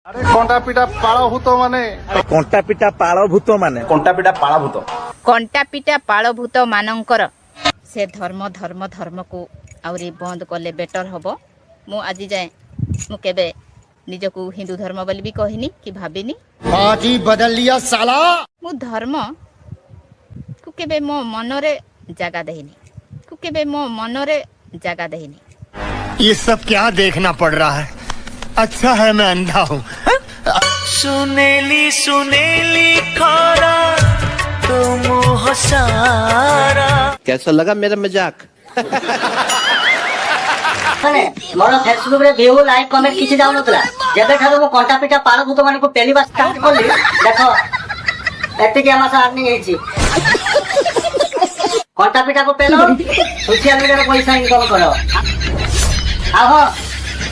আরে কন্টা পিটা পাড় ভূত মানে कंटा पिटा पाल भूत माने कंटापीटा पाळाभूत कंटा पिटा पालभूत मानकर से धर्म धर्म धर्म को आउरी बंद कले बेटर हबो। मु आज जाए मु केबे निजको हिंदू धर्म बोली भी कहनी कि भाबिनी बाजी बदल लिया साला। मु धर्म को केबे मो मनरे जगह देहिनी को केबे मो मनरे जगह देहिनी। ये सब क्या देखना पड़ रहा है? अच्छा है मैं अंधा हूँ। सुनेली सुनेली खारा तुम हो सारा। कैसा लगा मेरा मजाक? मोर फेसबुक रे व्यू लाइक कमेंट किछि जाउ नतला जेबे ठारो मो कंटा पिटा पाळ भूत माने को पहली बार स्टार्ट करली देखो एते के मासा अर्निंग हेछि कंटा पिटा को पेलो सोशल मीडिया रे पैसा इनकम करो आहो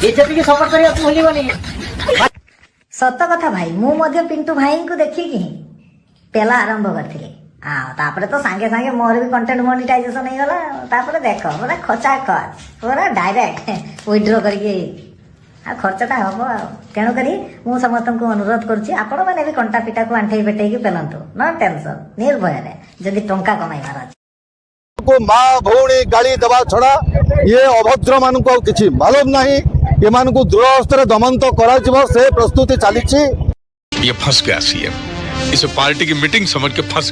बीजेपी की सपोर्ट करियो तू भूलिबनी। सत कथा भाई मु मध्य पिंटू भाई को देखी कि पेला आरंभ करथिले तापरे तो सांगे सांगे मोर भी कंटेंट मोनेटाइजेशन हो गला तापरे देखो पूरा खचा खच पूरा डायरेक्ट विथड्रॉ करके खर्चटा हबो तेणु करी मु समस्त को अनुरोध करछि आपण माने भी कंटा पिटा को आंठे बेटे की पेलंतु नो टेंशन निर्भय रे जदी टंका कमाइबार अछि को माँ भौणी गाड़ी दबा छड़ा ये अभद्र मान को किसी मालूम नहीं ये मान को दृढ़ हस्ते दमन तो करा से प्रस्तुति चली। ये फंस गया सीएम, इसे पार्टी की मीटिंग समझ के फंस